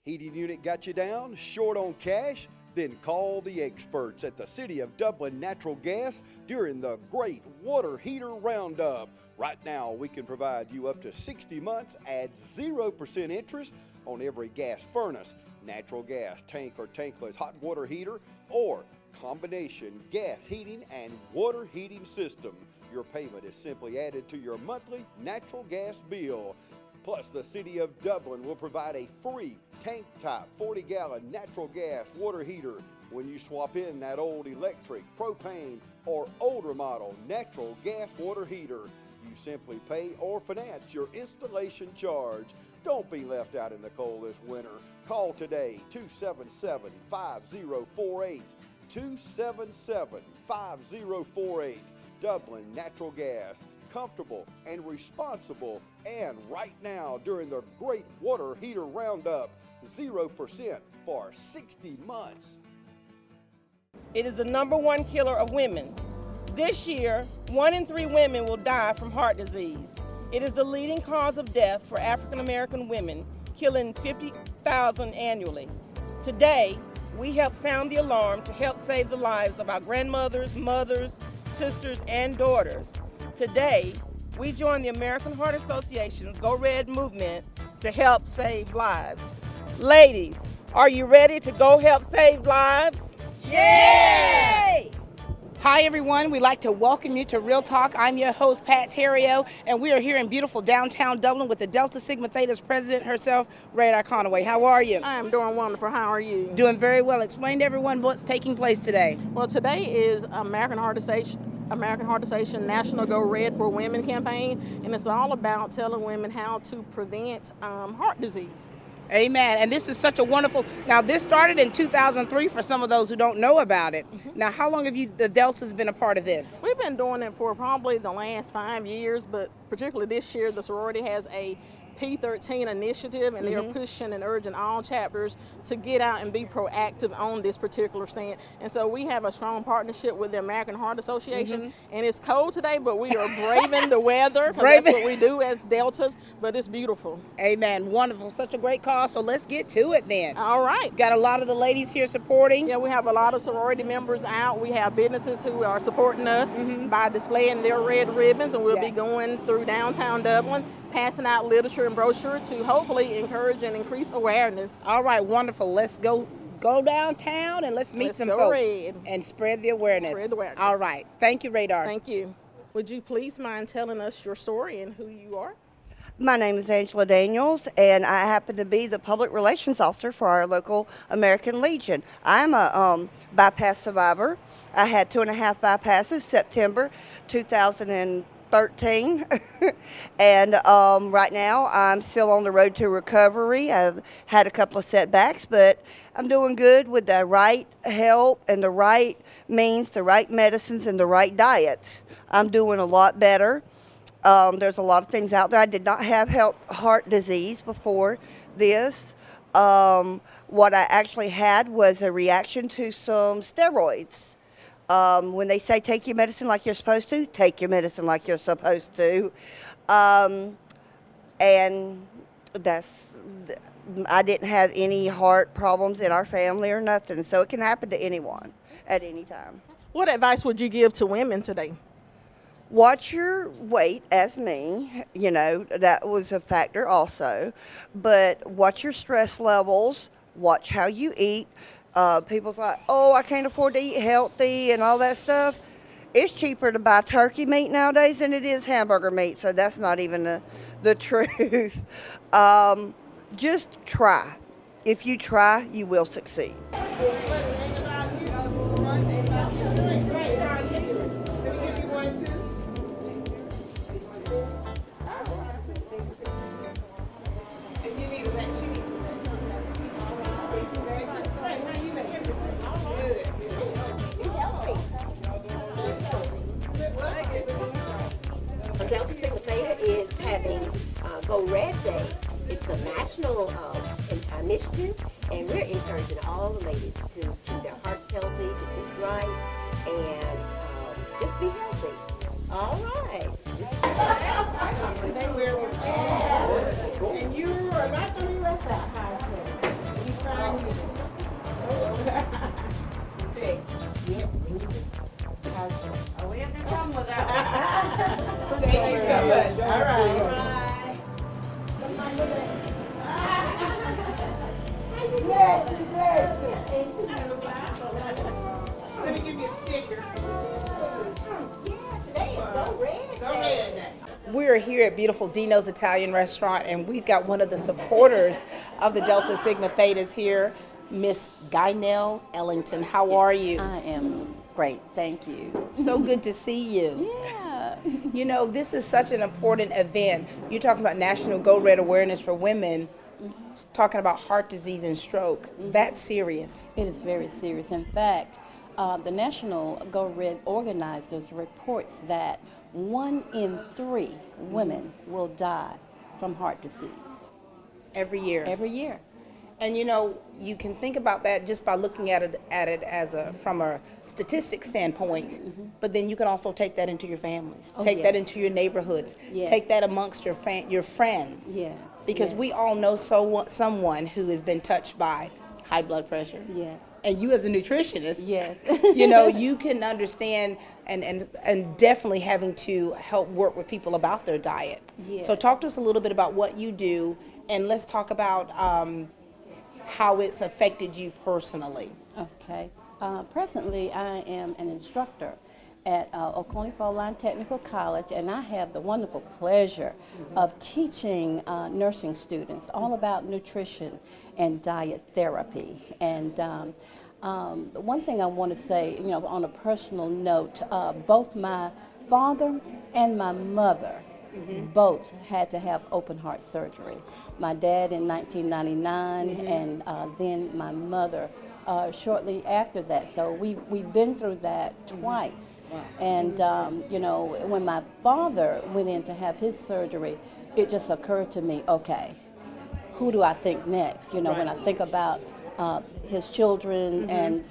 Heating unit got you down? Short on cash? Then call the experts at the City of Dublin Natural Gas during the Great Water Heater Roundup. Right now, we can provide you up to 60 months at 0% interest on every gas furnace, natural gas, tank or tankless hot water heater, or combination gas heating and water heating system. Your payment is simply added to your monthly natural gas bill. Plus, the City of Dublin will provide a free tank-type 40-gallon natural gas water heater when you swap in that old electric, propane, or older model natural gas water heater. You simply pay or finance your installation charge. Don't be left out in the cold this winter. Call today, 277-5048, 277-5048. Dublin Natural Gas. Comfortable and responsible, and right now during the Great Water Heater Roundup, 0% for 60 months. It is the #1 killer of women. This year, 1 in 3 women will die from heart disease. It is the leading cause of death for African American women, killing 50,000 annually. Today, we help sound the alarm to help save the lives of our grandmothers, mothers, sisters, and daughters. Today, we join the American Heart Association's Go Red movement to help save lives. Ladies, are you ready to go help save lives? Yay! Hi everyone, we'd like to welcome you to Real Talk. I'm your host, Pat Terrio, and we are here in beautiful downtown Dublin with the Delta Sigma Theta's president herself, Radar Conaway. How are you? I'm doing wonderful. How are you? Doing very well. Explain to everyone what's taking place today. Well, today is American Heart Association National Go Red for Women campaign, and it's all about telling women how to prevent heart disease. Amen. And this is such a wonderful, now this started in 2003 for some of those who don't know about it. Now, how long have the Delta's been a part of this? We've been doing it for probably the last 5 years, but particularly this year, the sorority has a P13 initiative, and they're pushing and urging all chapters to get out and be proactive on this particular stand. And so we have a strong partnership with the American Heart Association, and it's cold today, but we are braving the weather, because that's what we do as Deltas, but it's beautiful. Amen. Wonderful. Such a great cause. So let's get to it then. All right. Got a lot of the ladies here supporting. Yeah, we have a lot of sorority members out. We have businesses who are supporting us by displaying their red ribbons, and we'll be going through downtown Dublin, passing out literature and brochure to hopefully encourage and increase awareness. All right, wonderful. Let's go downtown and let's meet some folks and spread the awareness. Spread the awareness. All right. Thank you, Radar. Thank you. Would you please mind telling us your story and who you are? My name is Angela Daniels, and I happen to be the public relations officer for our local American Legion. I'm a bypass survivor. I had 2.5 bypasses, September 2013. And right now I'm still on the road to recovery. I've had a couple of setbacks, but I'm doing good with the right help and the right means, the right medicines, and the right diet. I'm doing a lot better. There's a lot of things out there. I did not have heart disease before this. What I actually had was a reaction to some steroids. When they say take your medicine like you're supposed to, take your medicine like you're supposed to. And I didn't have any heart problems in our family or nothing, so it can happen to anyone at any time. What advice would you give to women today? Watch your weight, as me, that was a factor also, but watch your stress levels, watch how you eat. People's like, oh, I can't afford to eat healthy and all that stuff. It's cheaper to buy turkey meat nowadays than it is hamburger meat, so that's not even the truth. Just try. If you try, you will succeed. Delta Sigma Theta is having Go Red Day. It's a national initiative, and we're encouraging all the ladies to keep their hearts healthy, to eat right, and just be healthy. All right. And you are not going to be left out. at beautiful Dino's Italian Restaurant, and we've got one of the supporters of the Delta Sigma Thetas here, Miss Guynell Ellington. How are you? I am great, thank you. So good to see you. Yeah. You know, this is such an important event. You're talking about National Go Red Awareness for Women, talking about heart disease and stroke. That's serious. It is very serious. In fact, the National Go Red organizers reports that 1 in 3 women will die from heart disease Every year. every year. And you know, you can think about that just by looking at it as from a statistics standpoint, but then you can also take that into your families, Oh, take that yes. into your neighborhoods, Yes. take that amongst your friends. Yes. Because yes. we all know someone who has been touched by high blood pressure. Yes. And you as a nutritionist, Yes. you know, you can understand and definitely having to help work with people about their diet. Yes. So talk to us a little bit about what you do, and let's talk about how it's affected you personally. Okay. Presently, I am an instructor at Oconee Fall Line Technical College, and I have the wonderful pleasure of teaching nursing students all about nutrition and diet therapy. And one thing I want to say, you know, on a personal note, both my father and my mother both had to have open heart surgery. My dad in 1999, and then my mother shortly after that. So we've been through that twice. And you know, when my father went in to have his surgery, it just occurred to me, okay, who do I think next? You know, when I think about his children and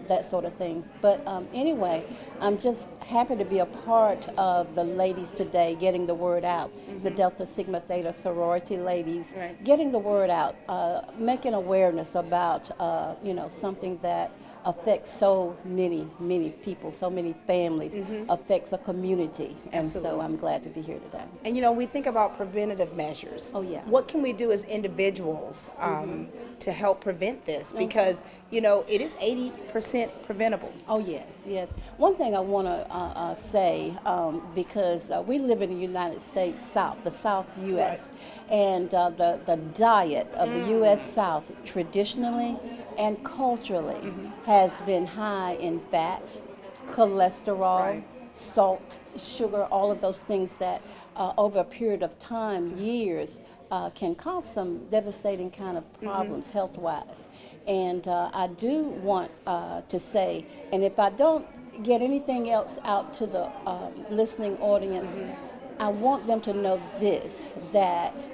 that sort of thing. But anyway, I'm just happy to be a part of the ladies today getting the word out, the Delta Sigma Theta sorority ladies, getting the word out, making awareness about, you know, something that affects so many people, so many families, affects a community. And so I'm glad to be here today. And you know, we think about preventative measures. Oh, yeah. What can we do as individuals to help prevent this? Because, you know, it is 80% preventable. Oh, yes, yes. One thing I want to say, because we live in the United States South, the South U.S., and the diet of the U.S. South traditionally and culturally has been high in fat, cholesterol, salt, sugar, all of those things that over a period of time, years, can cause some devastating kind of problems health-wise. And I do want to say, and if I don't get anything else out to the listening audience, I want them to know this, that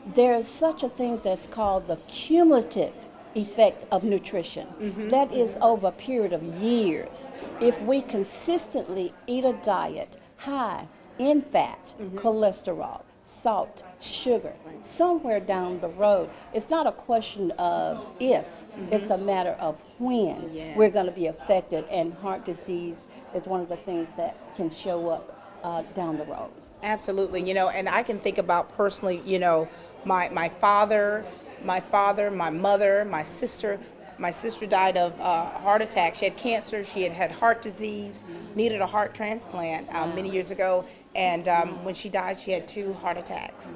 there's such a thing that's called the cumulative effect of nutrition. That is over a period of years. If we consistently eat a diet high in fat, cholesterol, salt, sugar, somewhere down the road, it's not a question of if, it's a matter of when we're going to be affected, and heart disease is one of the things that can show up down the road. Absolutely. You know, and I can think about personally, you know, my father, my mother, my sister. My sister died of heart attack. She had cancer. She had heart disease, needed a heart transplant many years ago. And when she died, she had 2 heart attacks.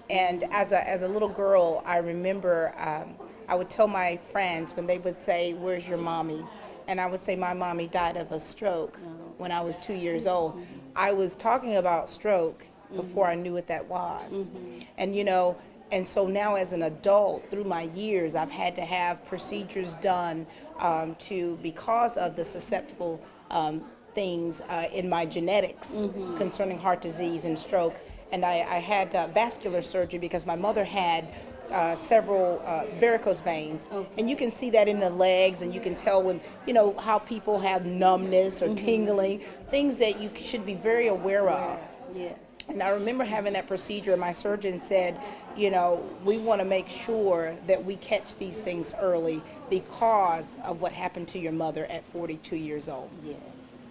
And as a little girl, I remember I would tell my friends when they would say, "Where's your mommy?" And I would say, "My mommy died of a stroke when I was 2 years old." I was talking about stroke before I knew what that was. And you know, and so now as an adult, through my years, I've had to have procedures done because of the susceptible things in my genetics concerning heart disease and stroke. And I had vascular surgery because my mother had several varicose veins. And you can see that in the legs, and you can tell when, you know, how people have numbness or tingling, things that you should be very aware of. Yes. And I remember having that procedure, and my surgeon said, you know, we want to make sure that we catch these things early because of what happened to your mother at 42 years old. Yes.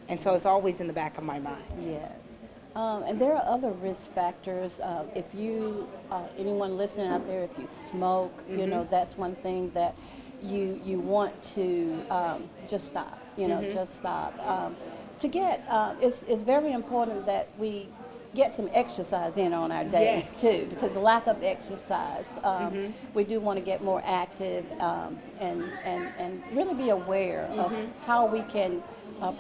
And so it's always in the back of my mind. Yes. And there are other risk factors. If you, anyone listening out there, if you smoke, you know, that's one thing that you want to just stop, you know, just stop. To get, it's very important that we get some exercise in on our days too, because the lack of exercise, we do want to get more active and really be aware of how we can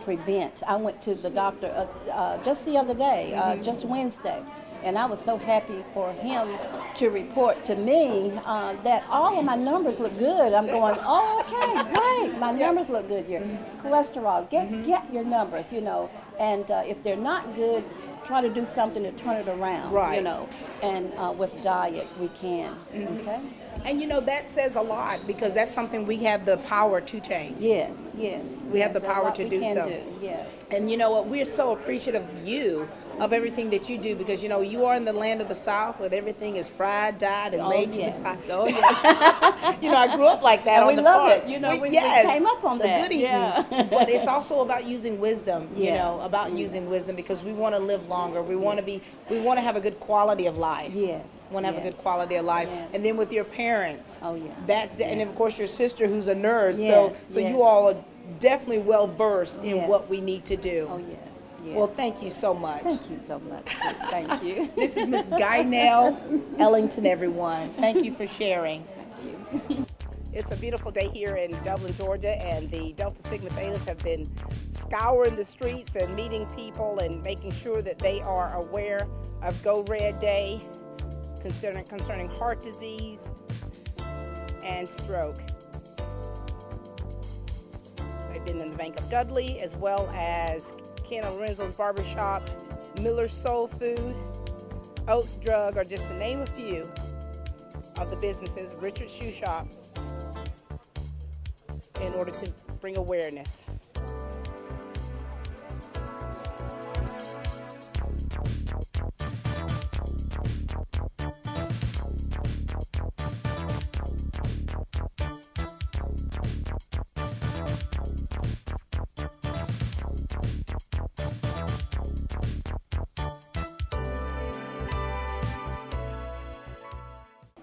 prevent. I went to the doctor just the other day, just Wednesday, and I was so happy for him to report to me that all of my numbers look good. I'm going, oh, okay, great. My numbers look good here. Cholesterol, get your numbers, you know. And if they're not good, try to do something to turn it around, you know. And with diet, we can, okay? And you know, that says a lot, because that's something we have the power to change. Yes. We have the power to do so. Yes. And you know what, we're so appreciative of you, of everything that you do, because you know, you are in the land of the South where everything is fried, dyed, and laid to the side. Oh, yes. You know, I grew up like that. And on we the love farm. it. You know, we came up on the that. good eating. But it's also about using wisdom, you know, about using wisdom, because we want to live longer. We want to have a good quality of life. Yes. Want to have a good quality of life. Yes. And then with your parents. Oh, yeah. And of course your sister who's a nurse. Yes, So yes. you all are definitely well versed in Yes. what we need to do. Oh, yes. Yes. Well, thank you so much. Thank you so much, too. Thank you. This is Miss Guynell Ellington, everyone. Thank you for sharing. Thank you. It's a beautiful day here in Dublin, Georgia, and the Delta Sigma Thetas have been scouring the streets and meeting people and making sure that they are aware of Go Red Day concerning heart disease and stroke. They've been in the Bank of Dudley, as well as Ken Lorenzo's Barbershop, Miller's Soul Food, Oats Drug, are just to name a few of the businesses, Richard's Shoe Shop, in order to bring awareness.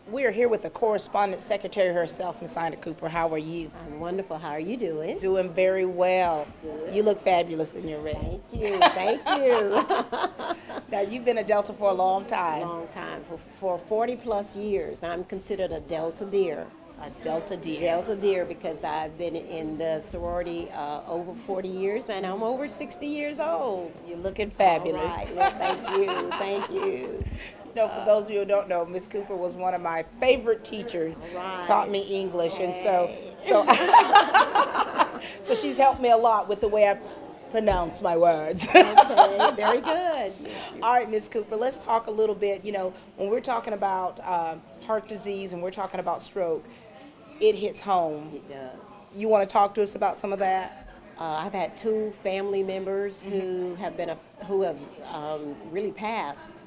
We are here with the correspondent secretary herself, Ms. Ina Cooper. How are you? I'm wonderful. How are you doing? Doing very well. Good. You look fabulous in your red. Thank you. Thank you. Now, you've been a Delta for a long time. Long time. For 40 plus years. I'm considered a Delta Deer. A Delta Deer. Delta Deer, because I've been in the sorority over 40 years, and I'm over 60 years old. You're looking fabulous. All right. Well, thank you. Thank you. No, for those of you who don't know, Miss Cooper was one of my favorite teachers. Right. Taught me English, and so she's helped me a lot with the way I pronounce my words. Okay, very good. All right, Miss Cooper, let's talk a little bit. You know, when we're talking about heart disease and we're talking about stroke, it hits home. It does. You want to talk to us about some of that? I've had two family members who have really passed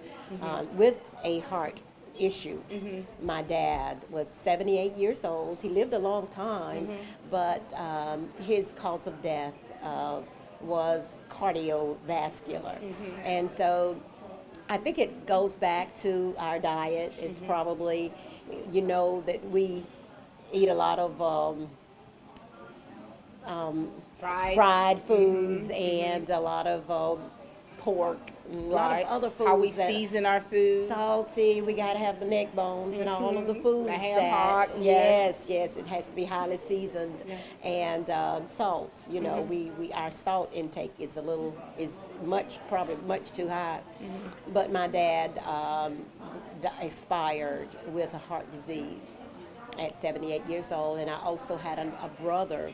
with a heart issue. My dad was 78 years old. He lived a long time, but his cause of death was cardiovascular. And so I think it goes back to our diet. It's probably, you know, that we eat a lot of fried foods and a lot of pork, a lot of other foods. How we that season our food. salty. We got to have the neck bones and all of the foods. The ham hock, yes. Yes, it has to be highly seasoned, and salt. You know, our salt intake is probably much too high. But my dad expired with a heart disease at 78 years old, and I also had a brother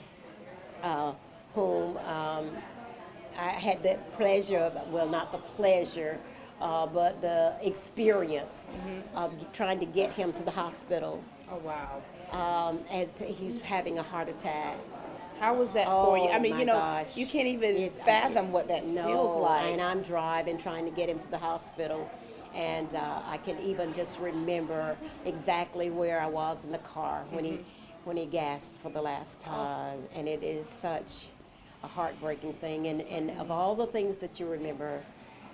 whom I had the pleasure, well, not the pleasure, but the experience of trying to get him to the hospital. Oh, wow. As he's having a heart attack. How was that for you? I mean, my you know, gosh. you can't even fathom what that feels like. And I'm driving, trying to get him to the hospital. And I can even just remember exactly where I was in the car when he gasped for the last time. And it is such a heartbreaking thing. And of all the things that you remember,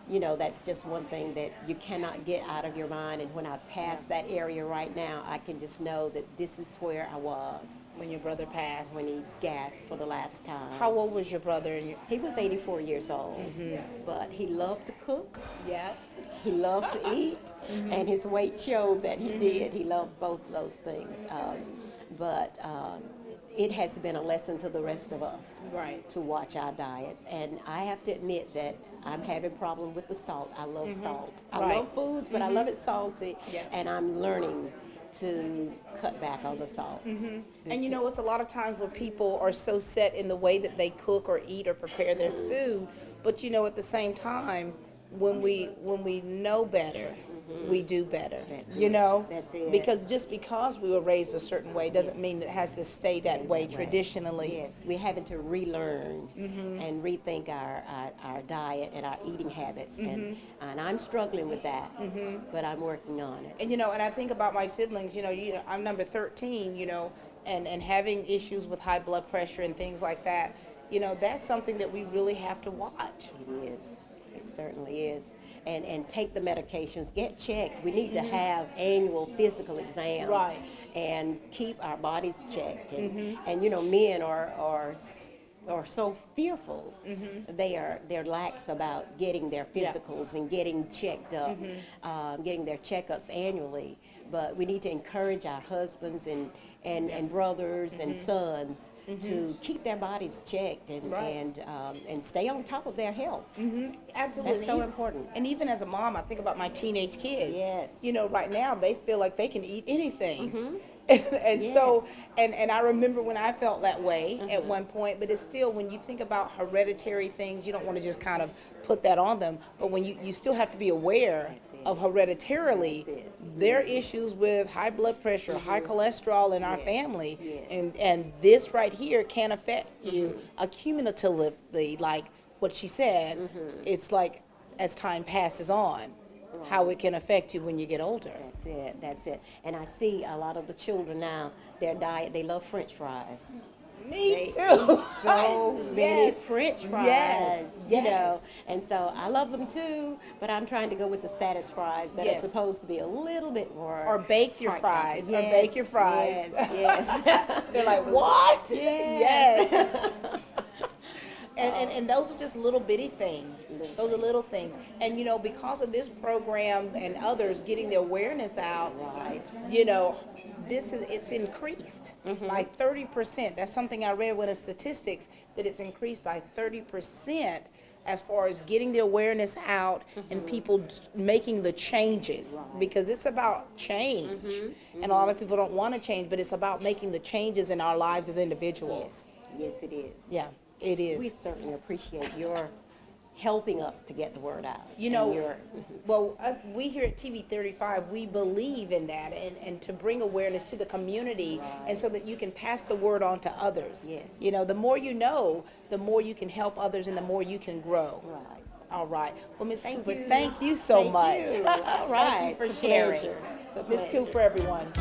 you know, that's just one thing that you cannot get out of your mind. And when I pass that area right now, I can just know that this is where I was. When your brother passed. When he gasped for the last time. How old was your brother? He was 84 years old, but he loved to cook. Yeah. He loved to eat, and his weight showed that he did. He loved both of those things. But it has been a lesson to the rest of us to watch our diets. And I have to admit that I'm having a problem with the salt. I love salt. I love foods, but I love it salty, and I'm learning to cut back on the salt. And you know, it's a lot of times where people are so set in the way that they cook or eat or prepare their food, but you know, at the same time, when we know better, we do better. You know, because just because we were raised a certain way doesn't mean that it has to stay that way traditionally. Yes, we're having to relearn and rethink our diet and our eating habits, and I'm struggling with that, but I'm working on it. And you know, and I think about my siblings. You know, I'm number 13. You know, and having issues with high blood pressure and things like that. You know, that's something that we really have to watch. It is. It certainly is. And take the medications, get checked. We need to have annual physical exams and keep our bodies checked. And you know, men are so fearful. They're lax about getting their physicals and getting checked up, getting their checkups annually. But we need to encourage our husbands and brothers and sons to keep their bodies checked and stay on top of their health. Absolutely. That's so important. And even as a mom, I think about my teenage kids. Yes. You know, right now they feel like they can eat anything. And so, and I remember when I felt that way at one point, but it's still, when you think about hereditary things, you don't want to just kind of put that on them, but when you still have to be aware of hereditarily their issues with high blood pressure, high cholesterol in our family, and this right here can affect you accumulatively, like what she said. It's like as time passes on, how it can affect you when you get older. That's it. And I see a lot of the children now, their diet, they love French fries. Me too. So many French fries, you know. And so I love them too, but I'm trying to go with the saddest fries that are supposed to be a little bit more. Or bake your fries. Or bake your fries. Yes. They're like, what? Yes. And those are just little bitty things. Those are little things. And, you know, because of this program and others getting the awareness out, you know, it's increased by 30%. That's something I read with the statistics, that it's increased by 30% as far as getting the awareness out and people making the changes. Because it's about change. And a lot of people don't want to change, but it's about making the changes in our lives as individuals. Yes, it is. Yeah. It is. We certainly appreciate your helping us to get the word out. You know, well, we here at TV 35, we believe in that, and to bring awareness to the community, and so that you can pass the word on to others. Yes. You know, the more you know, the more you can help others, and the more you can grow. Right. All right. Well, Ms. Cooper, thank you so much. All right. Thank you for sharing. Ms. Cooper, everyone.